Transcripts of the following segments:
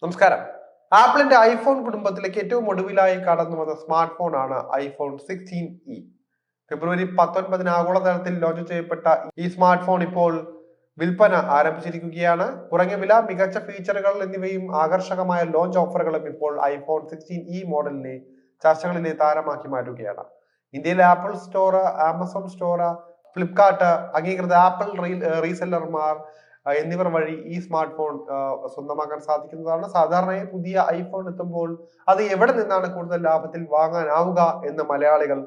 നമസ്കാരം. ആപ്പിളിന്റെ ഐഫോൺ കുടുംബത്തിലേക്ക് ഏറ്റവും ഒടുവിലായി കടന്നു വന്ന സ്മാർട്ട് ഫോൺ ആണ് ഐഫോൺ 16E. ഫെബ്രുവരി 19 ആഗോളതലത്തിൽ ലോഞ്ച് ചെയ്യപ്പെട്ട ഈ സ്മാർട്ട് ഫോൺ ഇപ്പോൾ വിൽപ്പന ആരംഭിച്ചിരിക്കുകയാണ്. കുറഞ്ഞ വില, മികച്ച ഫീച്ചറുകൾ എന്നിവയും ആകർഷകമായ ലോഞ്ച് ഓഫറുകളും ഇപ്പോൾ ഐഫോൺ 16E മോഡലിനെ ചർച്ചകളിലെ താരമാക്കി മാറ്റുകയാണ്. ഇന്ത്യയിലെ apple store, Amazon store, Flipkart, അംഗീകൃത ആപ്പിൾ റീസെല്ലർമാർ എന്നിവർ വഴി ഈ സ്മാർട്ട് ഫോൺ സ്വന്തമാക്കാൻ സാധിക്കുന്നതാണ്. സാധാരണയായി പുതിയ ഐഫോൺ എത്തുമ്പോൾ അത് എവിടെ നിന്നാണ് കൂടുതൽ ലാഭത്തിൽ വാങ്ങാനാവുക എന്ന് മലയാളികൾ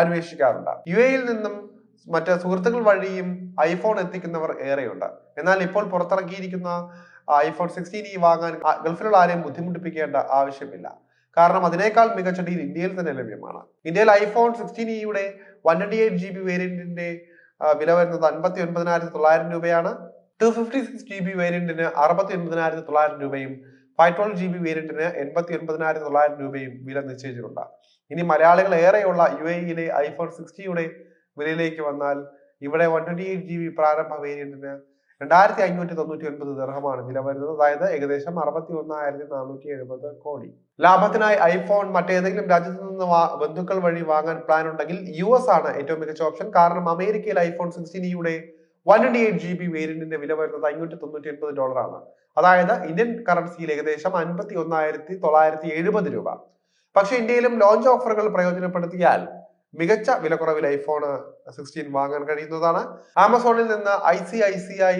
അന്വേഷിക്കാറുണ്ട്. യുഎഇയിൽ നിന്നും മറ്റ് സുഹൃത്തുക്കൾ വഴിയും ഐഫോൺ എത്തിക്കുന്നവർ ഏറെയുണ്ട്. എന്നാൽ ഇപ്പോൾ പുറത്തിറക്കിയിരിക്കുന്ന ഐഫോൺ 16E വാങ്ങാൻ ഗൾഫിലുള്ള ആരെയും ബുദ്ധിമുട്ടിപ്പിക്കേണ്ട ആവശ്യമില്ല. കാരണം അതിനേക്കാൾ മികച്ച ഡീൽ ഇന്ത്യയിൽ തന്നെ ലഭ്യമാണ്. ഇന്ത്യയിൽ ഐഫോൺ 16Eയുടെ 128GB വേരിയന്റിന്റെ വില വരുന്നത് 59,900 രൂപയാണ്. 256GB വേരിയന്റിന് 69,900 രൂപയും 512GB വേരിയന്റിന് 89,900 രൂപയും വില നിശ്ചയിച്ചിട്ടുണ്ട്. ഇനി മലയാളികൾ ഏറെയുള്ള യുഎഇയിലെ ഐഫോൺ 60യുടെ വിലയിലേക്ക് വന്നാൽ ഇവിടെ 128GB പ്രാരംഭ വേരിയന്റിന് 2,599 ദിർഹമാണ് വില വരുന്നത്. അതായത് ഏകദേശം 61,470 കോടി. ലാഭത്തിനായി ഐഫോൺ മറ്റേതെങ്കിലും രാജ്യത്ത് നിന്ന് ബന്ധുക്കൾ വഴി വാങ്ങാൻ പ്ലാൻ ഉണ്ടെങ്കിൽ US ആണ് ഏറ്റവും മികച്ച ഓപ്ഷൻ. കാരണം അമേരിക്കയിൽ ഐഫോൺ 16Eയുടെ 128GB വേരിയന്റിന്റെ വില വരുന്നത് $598 ആണ്. അതായത് ഇന്ത്യൻ കറൻസിയിൽ ഏകദേശം 51,970 രൂപ. പക്ഷെ ഇന്ത്യയിലും ലോഞ്ച് ഓഫറുകൾ പ്രയോജനപ്പെടുത്തിയാൽ മികച്ച വിലക്കുറവിൽ ഐഫോൺ 16 വാങ്ങാൻ കഴിയുന്നതാണ്. ആമസോണിൽ നിന്ന് ICICI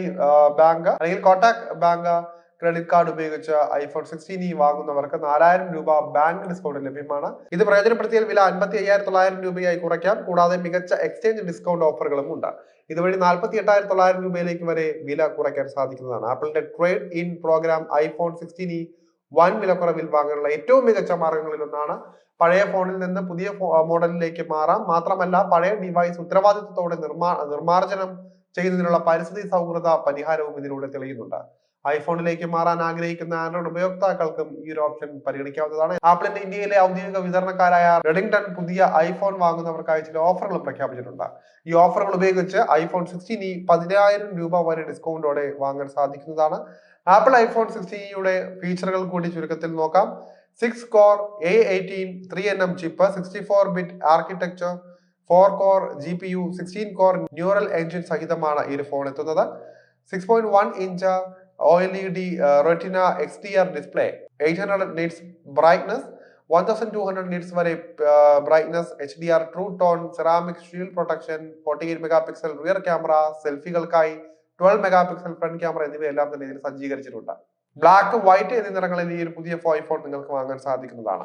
ബാങ്ക് അല്ലെങ്കിൽ കോട്ടാക് ബാങ്ക് ക്രെഡിറ്റ് കാർഡ് ഉപയോഗിച്ച് ഐഫോൺ 16E വാങ്ങുന്നവർക്ക് 4,000 രൂപ ബാങ്ക് ഡിസ്കൗണ്ട് ലഭ്യമാണ്. ഇത് പ്രയോജനപ്പെടുത്തിയാൽ വില 55,900 രൂപയായി കുറയ്ക്കാം. കൂടാതെ മികച്ച എക്സ്ചേഞ്ച് ഡിസ്കൗണ്ട് ഓഫറുകളും ഉണ്ട്. ഇതുവഴി 48,900 രൂപയിലേക്ക് വരെ വില കുറയ്ക്കാൻ സാധിക്കുന്നതാണ്. ആപ്പിളിന്റെ trade in programme iPhone 16E വൻ വിലക്കുറവിൽ വാങ്ങാനുള്ള ഏറ്റവും മികച്ച മാർഗങ്ങളിൽ ഒന്നാണ്. പഴയ ഫോണിൽ നിന്ന് പുതിയ മോഡലിലേക്ക് മാറാം. മാത്രമല്ല പഴയ ഡിവൈസ് ഉത്തരവാദിത്വത്തോടെ നിർമ്മാർജ്ജനം ചെയ്യുന്നതിനുള്ള പരിസ്ഥിതി സൗഹൃദ പരിഹാരവും ഇതിലൂടെ തെളിയുന്നുണ്ട്. ഐഫോണിലേക്ക് മാറാൻ ആഗ്രഹിക്കുന്ന ആൻഡ്രോയിഡ് ഉപയോക്താക്കൾക്കും ഈ ഒരു ഓപ്ഷൻ പരിഗണിക്കാവുന്നതാണ്. ആപ്പിളിന്റെ ഇന്ത്യയിലെ ഔദ്യോഗിക വിതരണക്കാരായ റെഡിംഗ്ടൺ പുതിയ ഐഫോൺ വാങ്ങുന്നവർക്കായി ചില ഓഫറുകൾ പ്രഖ്യാപിച്ചിട്ടുണ്ട്. ഈ ഓഫറുകൾ ഉപയോഗിച്ച് ഐഫോൺ 16E 10,000 രൂപ വരെ ഡിസ്കൗണ്ടോടെ വാങ്ങാൻ സാധിക്കുന്നതാണ്. ആപ്പിൾ ഐഫോൺ 16Eയുടെ ഫീച്ചറുകൾ കൂടി ചുരുക്കത്തിൽ നോക്കാം. 6 കോർ A18 3nm ചിപ്പ്, 64-ബിറ്റ് architecture, 4 core GPU, 16 core neural engine സഹിതമാണ് ഈ ഒരു ഫോൺ എത്തുന്നത്. 6.1 inch OLED Retina XDR display, 800 nits brightness, 1200 nits വരെ brightness, HDR true tone, ceramic shield protection, 48 megapixel rear camera, സെൽഫികൾക്കായി 12 മെഗാപിക്സൽ ഫ്രണ്ട് ക്യാമറ എന്നിവയെല്ലാം തന്നെ ഇതിൽ സജ്ജീകരിച്ചിട്ടുണ്ട്. ബ്ലാക്ക്, വൈറ്റ് എന്നീ നിറങ്ങളിൽ ഈ ഒരു പുതിയ ഐഫോൺ നിങ്ങൾക്ക് വാങ്ങാൻ സാധിക്കുന്നതാണ്.